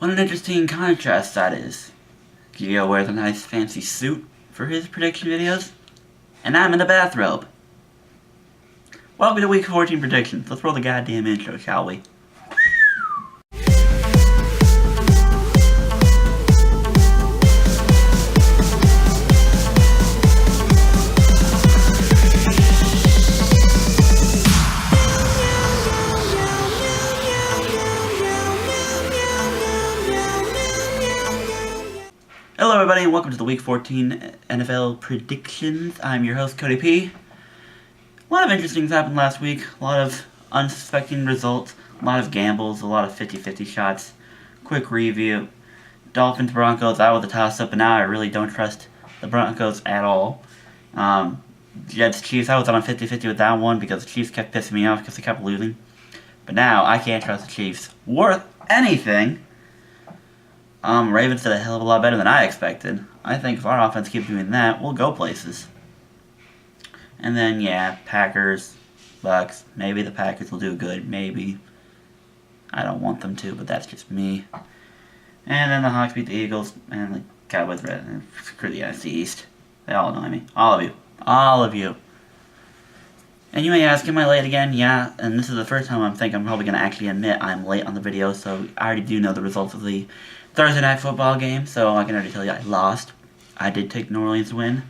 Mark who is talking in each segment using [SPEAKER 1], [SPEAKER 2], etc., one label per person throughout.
[SPEAKER 1] What an interesting contrast that is. Gio wears a nice fancy suit for his prediction videos, and I'm in a bathrobe. Welcome to Week 14 predictions. Let's roll the goddamn intro, shall we? Hello everybody and welcome to the Week 14 NFL predictions. I'm your host, Cody P. A lot of interesting things happened last week. A lot of unsuspecting results. A lot of gambles. A lot of 50-50 shots. Quick review. Dolphins, Broncos, I was a toss-up, and now I really don't trust the Broncos at all. Jets, Chiefs, I was on a 50-50 with that one because the Chiefs kept pissing me off because they kept losing. But now I can't trust the Chiefs worth anything. Ravens did a hell of a lot better than I expected. I think if our offense keeps doing that, we'll go places. And then, yeah, Packers, Bucks. Maybe the Packers will do good. Maybe. I don't want them to, but that's just me. And then the Hawks beat the Eagles, and the Cowboys red. Screw the NFC East. They all annoy me. All of you. All of you. And you may ask, am I late again? Yeah, and this is the first time I'm probably going to actually admit I'm late on the video, so I already do know the results of the Thursday Night Football game, so I can already tell you I lost. I did take New Orleans to win,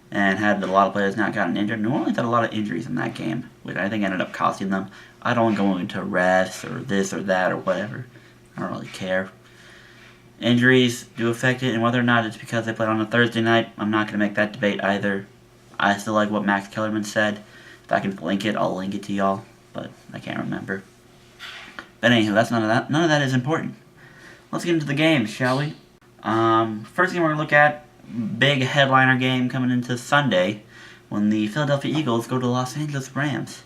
[SPEAKER 1] and had a lot of players not gotten injured. New Orleans had a lot of injuries in that game, which I think ended up costing them. I don't go into refs or this or that or whatever. I don't really care. Injuries do affect it, and whether or not it's because they played on a Thursday night, I'm not going to make that debate either. I still like what Max Kellerman said. If I can link it, I'll link it to y'all, but I can't remember. But anywho, that's none of that. None of that is important. Let's get into the games, shall we? First game we're going to look at, big headliner game coming into Sunday when the Philadelphia Eagles go to the Los Angeles Rams.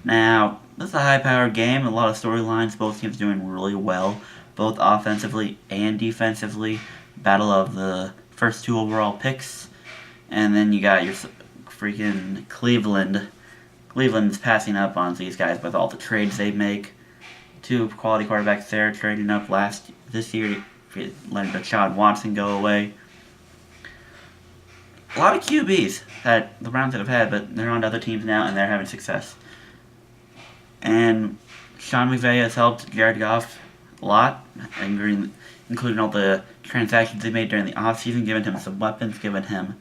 [SPEAKER 1] Now, this is a high-powered game, a lot of storylines, both teams doing really well, both offensively and defensively. Battle of the first two overall picks. And then you got your freaking Cleveland. Cleveland's passing up on these guys with all the trades they make. Two quality quarterbacks there trading up this year to let Deshaun Watson go away. A lot of QBs that the Browns have had, but they're on to other teams now and they're having success. And Sean McVay has helped Jared Goff a lot, including all the transactions they made during the offseason, giving him some weapons, giving him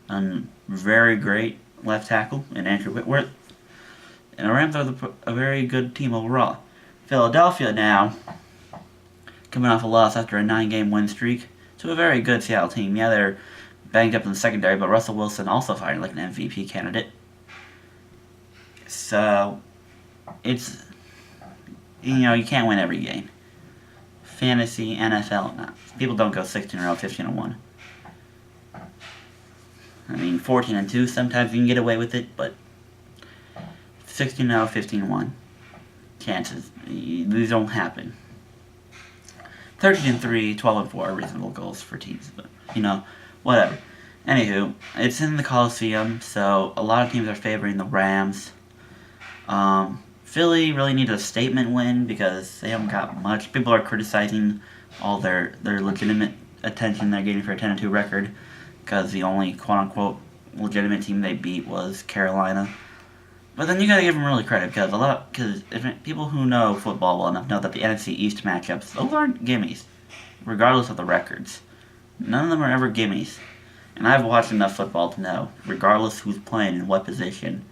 [SPEAKER 1] a very great left tackle in Andrew Whitworth. And the Rams are a very good team overall. Philadelphia now, coming off a loss after a 9-game win streak to a very good Seattle team. Yeah, they're banged up in the secondary, but Russell Wilson also firing like an MVP candidate. So, it's, you can't win every game. Fantasy, NFL, no. People don't go 16 in a row, 15-1. I mean, 14-2, sometimes you can get away with it, but 16-0, 15-1. Chances, these don't happen. 13-3, 12-4 are reasonable goals for teams, but, whatever. Anywho, it's in the Coliseum, so a lot of teams are favoring the Rams. Philly really needs a statement win because they haven't got much. People are criticizing all their legitimate attention they're getting for a 10-2 record because the only quote-unquote legitimate team they beat was Carolina. But then you gotta give them really credit because people who know football well enough know that the NFC East matchups, those aren't gimmies, regardless of the records. None of them are ever gimmies. And I've watched enough football to know, regardless who's playing in what position,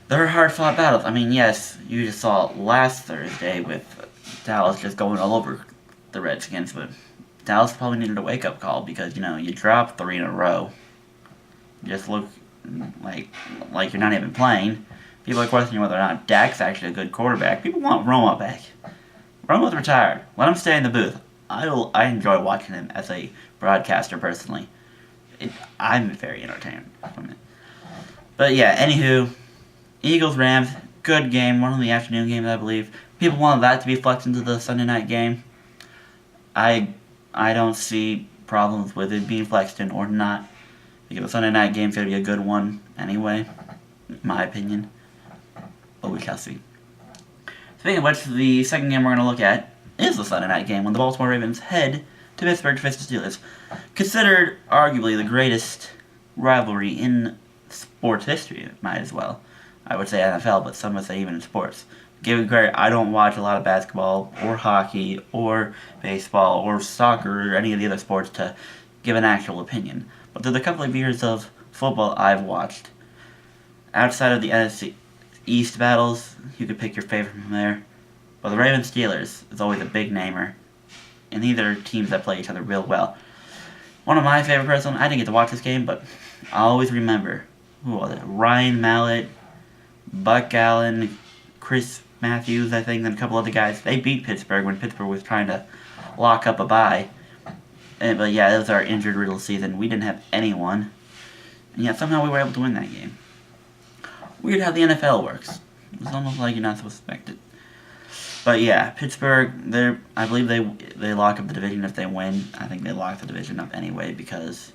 [SPEAKER 1] they're hard-fought battles. I mean, yes, you just saw it last Thursday with Dallas just going all over the Redskins, but Dallas probably needed a wake-up call because, you drop 3 in a row. You just look like you're not even playing. People are questioning whether or not Dak's actually a good quarterback. People want Romo back. Romo's retired. Let him stay in the booth. I enjoy watching him as a broadcaster personally. I'm very entertained from it. But yeah, anywho, Eagles-Rams, good game. One of the afternoon games, I believe. People wanted that to be flexed into the Sunday night game. I don't see problems with it being flexed in or not. Because the Sunday night game's going to be a good one anyway, in my opinion. But we shall see. Speaking of which, the second game we're going to look at is the Sunday night game when the Baltimore Ravens head to Pittsburgh to face the Steelers. Considered arguably the greatest rivalry in sports history, might as well. I would say NFL, but some would say even in sports. Give it credit, I don't watch a lot of basketball or hockey or baseball or soccer or any of the other sports to give an actual opinion. But there's a couple of years of football I've watched. Outside of the NFC East battles, you could pick your favorite from there. But the Ravens Steelers is always a big namer. And these are teams that play each other real well. One of my favorite personally, I didn't get to watch this game, but I always remember, who was it? Ryan Mallett, Buck Allen, Chris Matthews, I think, and a couple other guys. They beat Pittsburgh when Pittsburgh was trying to lock up a bye. But yeah, it was our injured riddle season. We didn't have anyone. And yet somehow we were able to win that game. Weird how the NFL works. It's almost like you're not supposed to expect it. But yeah, Pittsburgh, I believe they lock up the division if they win. I think they lock the division up anyway because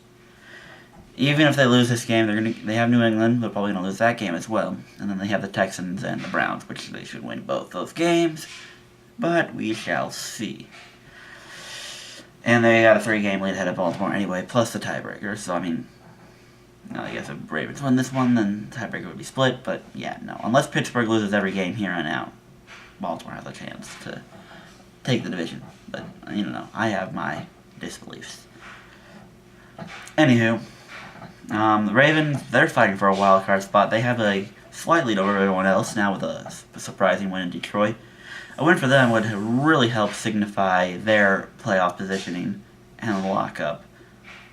[SPEAKER 1] even if they lose this game, they have New England. They're probably going to lose that game as well. And then they have the Texans and the Browns, which they should win both those games. But we shall see. And they got a 3-game lead ahead of Baltimore anyway, plus the tiebreaker. So, I mean, I guess if Ravens win this one, then the tiebreaker would be split. But, yeah, no. Unless Pittsburgh loses every game here on out, Baltimore has a chance to take the division. But, you know, I have my disbeliefs. Anywho, the Ravens, they're fighting for a wild card spot. They have a slight lead over everyone else now with a surprising win in Detroit. A win for them would really help signify their playoff positioning and lock up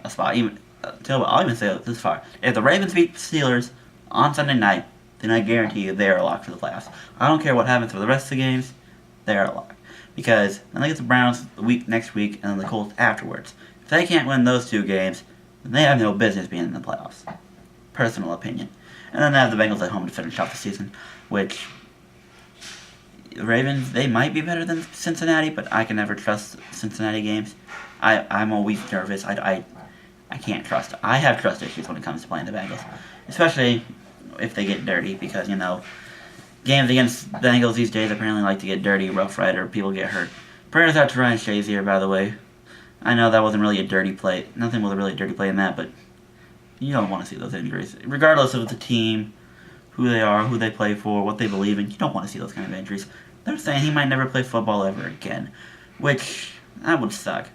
[SPEAKER 1] a spot. I'll even say it this far. If the Ravens beat the Steelers on Sunday night, then I guarantee you they are locked for the playoffs. I don't care what happens for the rest of the games, they are locked. Because then they get the Browns next week and then the Colts afterwards. If they can't win those 2 games, then they have no business being in the playoffs. Personal opinion. And then they have the Bengals at home to finish off the season, which the Ravens, they might be better than Cincinnati, but I can never trust Cincinnati games. I'm always nervous. I can't trust. I have trust issues when it comes to playing the Bengals, especially if they get dirty, because, you know, games against Bengals these days apparently like to get dirty, rough ride, or people get hurt. Prayers out to Ryan Shazier, by the way. I know that wasn't really a dirty play. Nothing was a really dirty play in that, but you don't want to see those injuries. Regardless of the team, who they are, who they play for, what they believe in, you don't want to see those kind of injuries. They're saying he might never play football ever again, which, that would suck.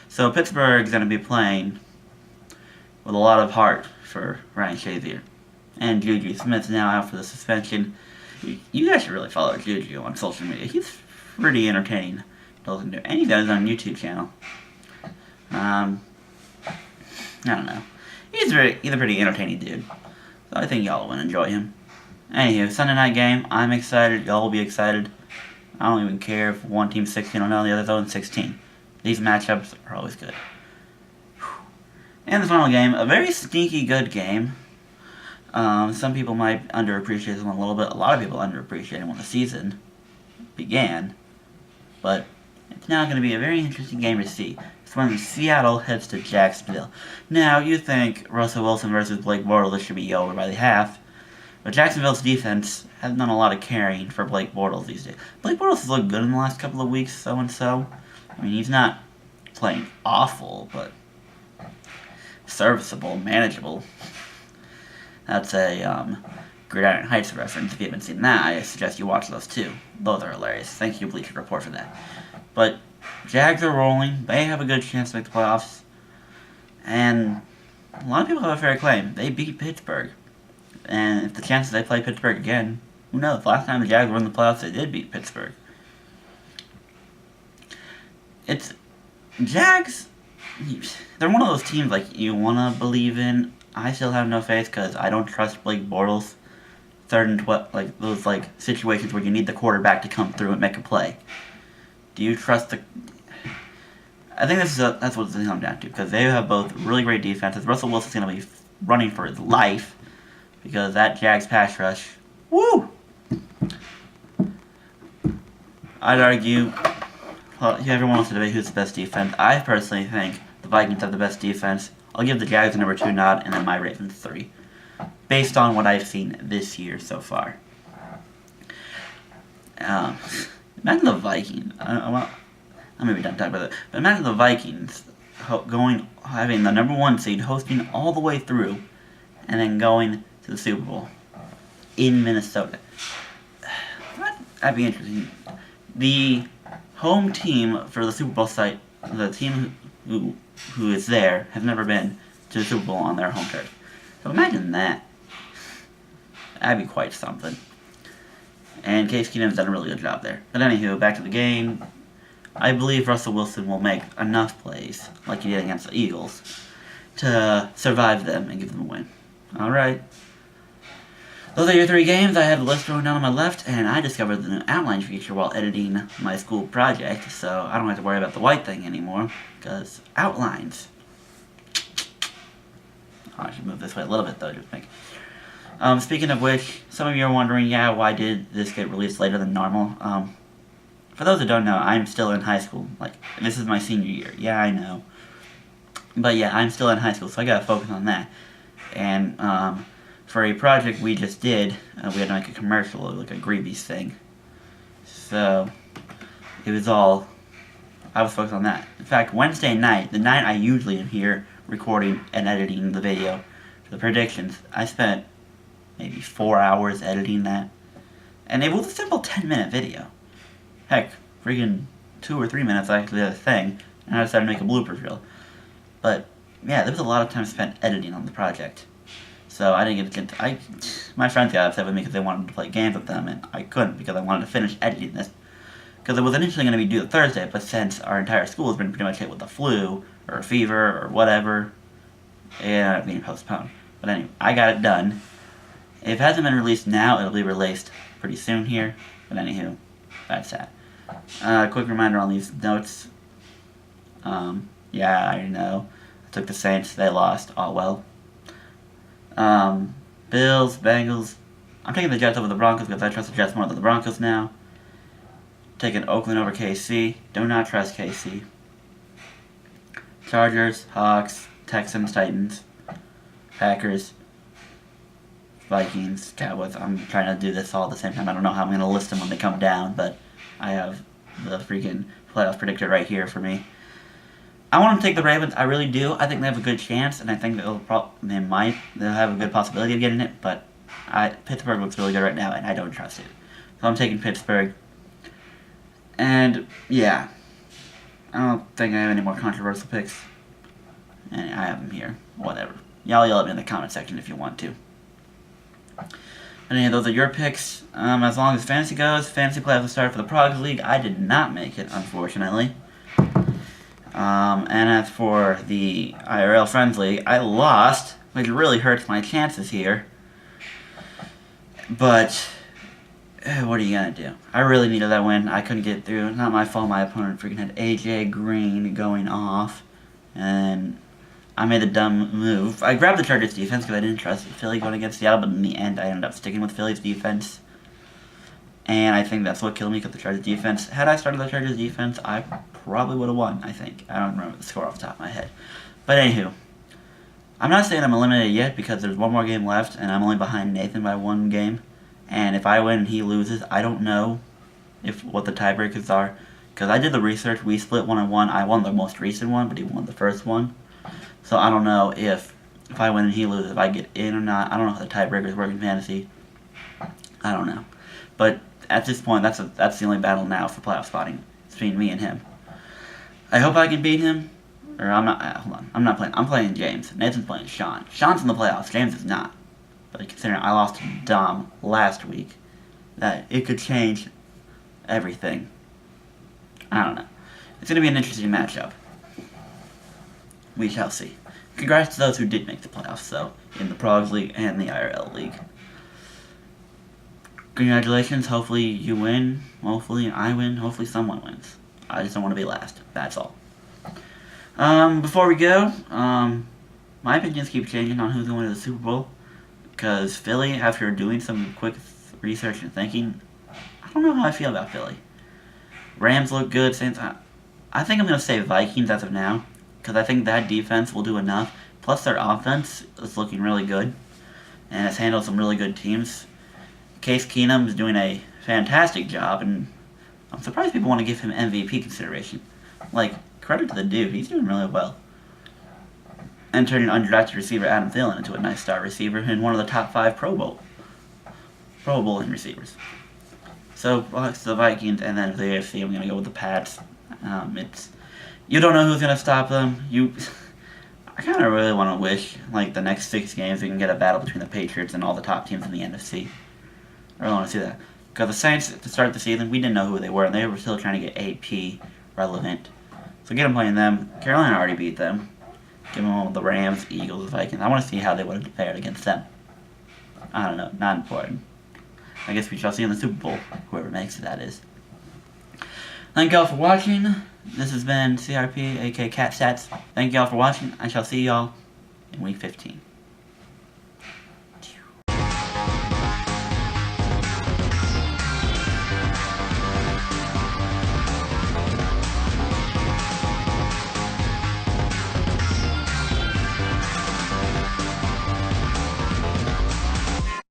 [SPEAKER 1] So Pittsburgh's going to be playing with a lot of heart for Ryan Shazier. And Juju Smith's now out for the suspension. You guys should really follow Juju on social media. He's pretty entertaining to listen to. And he does on YouTube channel. I don't know. He's a pretty entertaining dude. So I think y'all will enjoy him. Anywho, Sunday night game. I'm excited. Y'all will be excited. I don't even care if one team's 16-0 and the other's 0-16. These matchups are always good. And the final game, a very sneaky good game. Some people might underappreciate this one a little bit. A lot of people underappreciate it when the season began. But it's now going to be a very interesting game to see. It's when Seattle heads to Jacksonville. Now, you think Russell Wilson versus Blake Bortles should be over by the half. But Jacksonville's defense has done a lot of carrying for Blake Bortles these days. Blake Bortles has looked good in the last couple of weeks, so-and-so. I mean, he's not playing awful, but serviceable, manageable. That's a Gridiron Heights reference. If you haven't seen that, I suggest you watch those too. Those are hilarious. Thank you, Bleacher Report, for that. But Jags are rolling. They have a good chance to make the playoffs. And a lot of people have a fair claim. They beat Pittsburgh. And if the chances they play Pittsburgh again, who knows? Last time the Jags were in the playoffs, they did beat Pittsburgh. Jags, they're one of those teams like you want to believe in. I still have no faith because I don't trust Blake Bortles. 3rd and 12, like those situations where you need the quarterback to come through and make a play. Do you trust the? I think that's what it's going to come down to because they have both really great defenses. Russell Wilson's going to be running for his life because that Jags pass rush, woo! I'd argue. Well, everyone wants to debate who's the best defense. I personally think the Vikings have the best defense. I'll give the Jags a number 2 nod, and then my Ravens 3. Based on what I've seen this year so far. Imagine the Vikings. I'm maybe done talking about it. But imagine the Vikings having the number 1 seed, hosting all the way through, and then going to the Super Bowl in Minnesota. That'd be interesting. The home team for the Super Bowl site, the team who is there, has never been to the Super Bowl on their home turf. So imagine that. That'd be quite something. And Case Keenum's done a really good job there. But anywho, back to the game. I believe Russell Wilson will make enough plays, like he did against the Eagles, to survive them and give them a win. Alright. Those are your 3 games. I have the list going down on my left, and I discovered the new outline feature while editing my school project, so I don't have to worry about the white thing anymore, because outlines. Oh, I should move this way a little bit, though, just make. Speaking of which, some of you are wondering, why did this get released later than normal? For those that don't know, I'm still in high school. Like, this is my senior year. Yeah, I know. But yeah, I'm still in high school, so I gotta focus on that. And, for a project we just did, we had to make a commercial, like a Greebies thing. So, it was all, I was focused on that. In fact, Wednesday night, the night I usually am here recording and editing the video for the predictions, I spent maybe 4 hours editing that. And it was a simple 10-minute video. Heck, freaking 2 or 3 minutes I actually did a thing, and I decided to make a bloopers reel. But, yeah, there was a lot of time spent editing on the project. So I didn't get to my friends got upset with me because they wanted to play games with them, and I couldn't because I wanted to finish editing this. Because it was initially going to be due Thursday, but since our entire school has been pretty much hit with the flu, or a fever, or whatever, it ended up being postponed. But anyway, I got it done. If it hasn't been released now, it'll be released pretty soon here. But anywho, that's that. Quick reminder on these notes. Yeah, I know. I took the Saints. They lost. All well. Bills, Bengals. I'm taking the Jets over the Broncos because I trust the Jets more than the Broncos now. Taking Oakland over KC. Do not trust KC. Chargers, Hawks, Texans, Titans, Packers, Vikings, Cowboys. I'm trying to do this all at the same time. I don't know how I'm going to list them when they come down, but I have the freaking playoff predictor right here for me. I want to take the Ravens. I really do. I think they have a good chance, and I think they'll have a good possibility of getting it, but Pittsburgh looks really good right now, and I don't trust it. So I'm taking Pittsburgh. And, yeah. I don't think I have any more controversial picks. And I have them here. Whatever. Y'all yell at me in the comment section if you want to. But anyway, those are your picks. As long as fantasy goes, fantasy playoffs will start for the Progs League. I did not make it, unfortunately. And as for the IRL Friends League, I lost, which really hurts my chances here. But what are you gonna do? I really needed that win. I couldn't get through. It's not my fault. My opponent freaking had AJ Green going off, and I made a dumb move. I grabbed the Chargers defense because I didn't trust Philly going against Seattle, but in the end, I ended up sticking with Philly's defense. And I think that's what killed me because the Chargers defense. Had I started the Chargers defense, I probably would have won, I think. I don't remember the score off the top of my head. But anywho, I'm not saying I'm eliminated yet because there's one more game left, and I'm only behind Nathan by 1 game. And if I win and he loses, I don't know what the tiebreakers are. Because I did the research. We split 1-1. I won the most recent one, but he won the first one. So I don't know if I win and he loses, if I get in or not. I don't know how the tiebreakers work in fantasy. I don't know. But at this point, that's the only battle now for playoff spotting. It's between me and him. I hope I can beat him. Or I'm not. Hold on. I'm not playing. I'm playing James. Nathan's playing Sean. Sean's in the playoffs. James is not. But considering I lost to Dom last week, that it could change everything. I don't know. It's going to be an interesting matchup. We shall see. Congrats to those who did make the playoffs, though, in the Progs League and the IRL League. Congratulations. Hopefully you win. Hopefully I win. Hopefully someone wins. I just don't want to be last. That's all. Before we go, my opinions keep changing on who's going to the Super Bowl. Because Philly, after doing some quick research and thinking, I don't know how I feel about Philly. Rams look good. Saints, I think I'm going to say Vikings as of now. Because I think that defense will do enough. Plus their offense is looking really good. And has handled some really good teams. Case Keenum is doing a fantastic job. And I'm surprised people want to give him MVP consideration. Like, credit to the dude, he's doing really well. And turning undrafted receiver Adam Thielen into a nice star receiver and one of the top 5 Pro Bowling receivers. So, it's the Vikings, and then the AFC, I'm going to go with the Pats. You don't know who's going to stop them. I kind of really want to wish, like, the next 6 games we can get a battle between the Patriots and all the top teams in the NFC. I really want to see that. Because the Saints, to start the season, we didn't know who they were, and they were still trying to get AP relevant. So get them playing them. Carolina already beat them. Give them all the Rams, Eagles, Vikings. I want to see how they would have fared against them. I don't know. Not important. I guess we shall see in the Super Bowl. Whoever makes it, that is. Thank y'all for watching. This has been CRP, aka Cat Stats. Thank y'all for watching. I shall see y'all in Week 15.